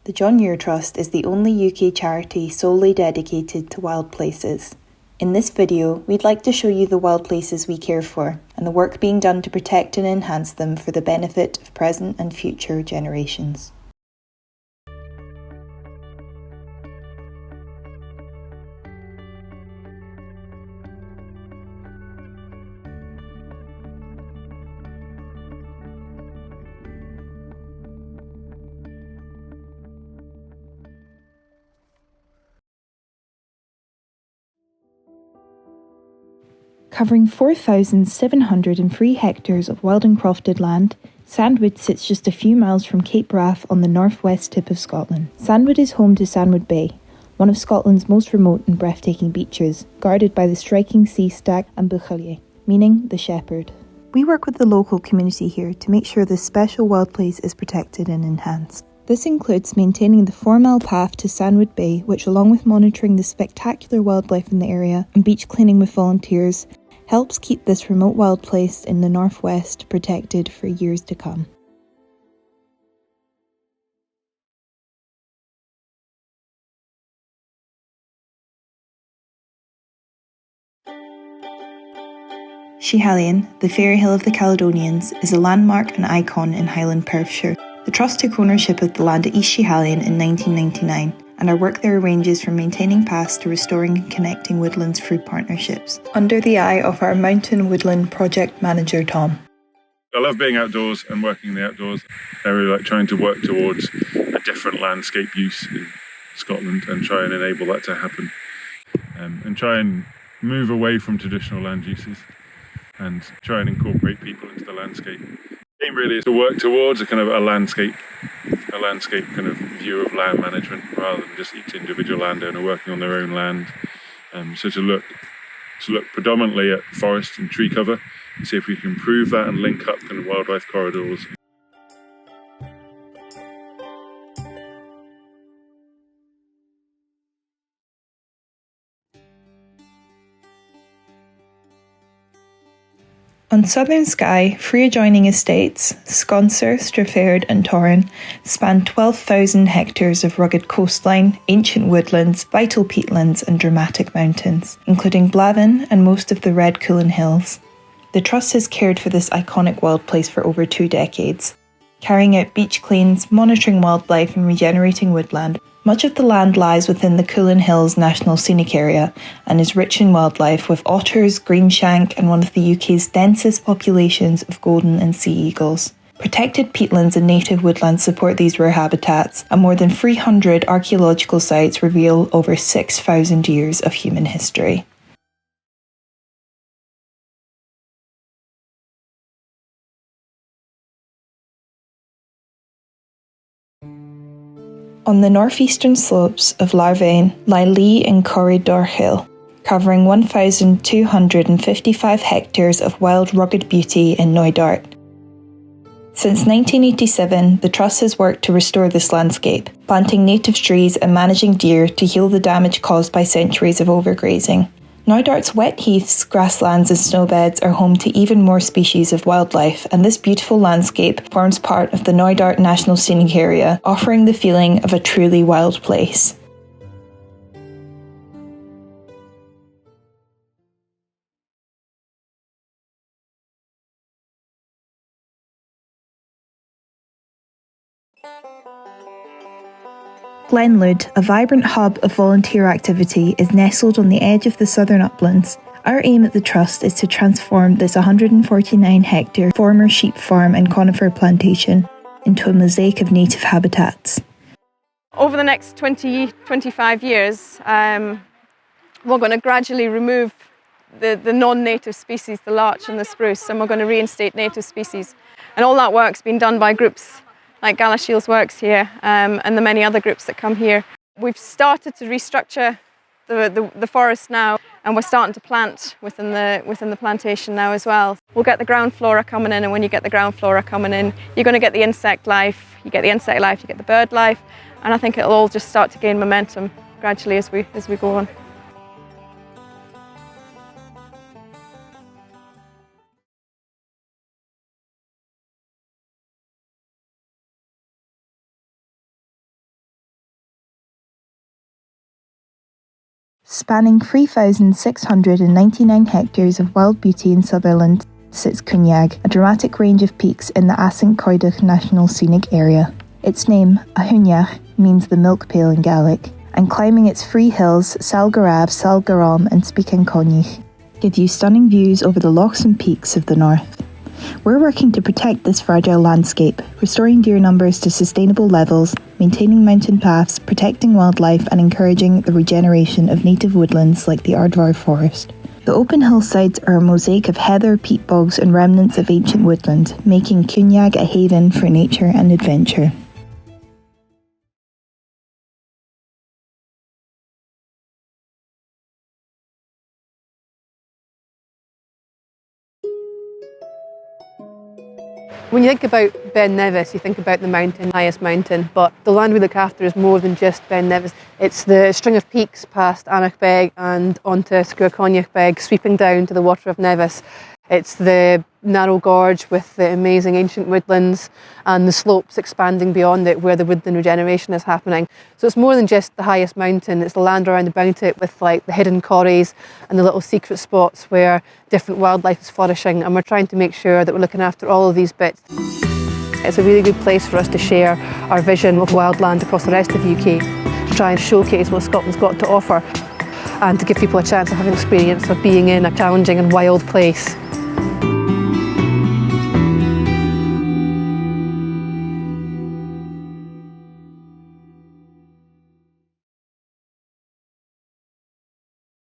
The John Muir Trust is the only UK charity solely dedicated to wild places. In this video, we'd like to show you the wild places we care for and the work being done to protect and enhance them for the benefit of present and future generations. Covering 4,703 hectares of wild and crofted land, Sandwood sits just a few miles from Cape Wrath on the northwest tip of Scotland. Sandwood is home to Sandwood Bay, one of Scotland's most remote and breathtaking beaches, guarded by the striking sea stag and buchalier, meaning the shepherd. We work with the local community here to make sure this special wild place is protected and enhanced. This includes maintaining the 4-mile path to Sandwood Bay, which, along with monitoring the spectacular wildlife in the area and beach cleaning with volunteers, helps keep this remote wild place in the northwest protected for years to come. Schiehallion, the fairy hill of the Caledonians, is a landmark and icon in Highland Perthshire. The Trust took ownership of the land at East Schiehallion in 1999, and our work there ranges from maintaining paths to restoring and connecting woodlands through partnerships, under the eye of our Mountain Woodland Project Manager, Tom. I love being outdoors and working in the outdoors. I really like trying to work towards a different landscape use in Scotland and try and enable that to happen, and try and move away from traditional land uses and try and incorporate people into the landscape. The aim really is to work towards a kind of a landscape kind of view of land management rather than just each individual landowner working on their own land. So to look predominantly at forest and tree cover, and see if we can improve that and link up kind of wildlife corridors. On Southern Skye, 3 adjoining estates, Sconser, Strafaird and Torrin, span 12,000 hectares of rugged coastline, ancient woodlands, vital peatlands and dramatic mountains, including Blavin and most of the Red Cullen Hills. The Trust has cared for this iconic wild place for over 2 decades, carrying out beach cleans, monitoring wildlife and regenerating woodland. Much of the land lies within the Cullen Hills National Scenic Area and is rich in wildlife with otters, greenshank and one of the UK's densest populations of golden and sea eagles. Protected peatlands and native woodlands support these rare habitats, and more than 300 archaeological sites reveal over 6,000 years of human history. On the northeastern slopes of Larvain lie Lee and Corridor Hill, covering 1,255 hectares of wild rugged beauty in Knoydart. Since 1987, the Trust has worked to restore this landscape, planting native trees and managing deer to heal the damage caused by centuries of overgrazing. Knoydart's wet heaths, grasslands and snowbeds are home to even more species of wildlife, and this beautiful landscape forms part of the Knoydart National Scenic Area, offering the feeling of a truly wild place. Glenlud, a vibrant hub of volunteer activity, is nestled on the edge of the southern uplands. Our aim at the Trust is to transform this 149-hectare former sheep farm and conifer plantation into a mosaic of native habitats. Over the next 20-25 years, we're going to gradually remove the non-native species, the larch and the spruce, and we're going to reinstate native species. And all that work's been done by groups like Galashiels works here, and the many other groups that come here. We've started to restructure the forest now, and we're starting to plant within the plantation now as well. We'll get the ground flora coming in, and when you get the ground flora coming in, you're going to get the insect life, you get the bird life, and I think it'll all just start to gain momentum gradually as we go on. Spanning 3,699 hectares of wild beauty in Sutherland sits Cwnjag, a dramatic range of peaks in the Asant Coedwig National Scenic Area. Its name, Ahunach, means the milk pail in Gaelic, and climbing its free hills, Salgarab, Salgaram and Spican Connich give you stunning views over the lochs and peaks of the north. We're working to protect this fragile landscape, restoring deer numbers to sustainable levels, maintaining mountain paths, protecting wildlife and encouraging the regeneration of native woodlands like the Ardvar forest. The open hillsides are a mosaic of heather, peat bogs and remnants of ancient woodland, making Cwnjag a haven for nature and adventure. When you think about Ben Nevis, you think about the mountain, highest mountain, but the land we look after is more than just Ben Nevis. It's the string of peaks past Anachbeg and onto Sgurconiachbeg, sweeping down to the water of Nevis. It's the narrow gorge with the amazing ancient woodlands and the slopes expanding beyond it where the woodland regeneration is happening. So it's more than just the highest mountain, it's the land around about it with like the hidden corries and the little secret spots where different wildlife is flourishing, and we're trying to make sure that we're looking after all of these bits. It's a really good place for us to share our vision of wildland across the rest of the UK, to try and showcase what Scotland's got to offer and to give people a chance of having an experience of being in a challenging and wild place.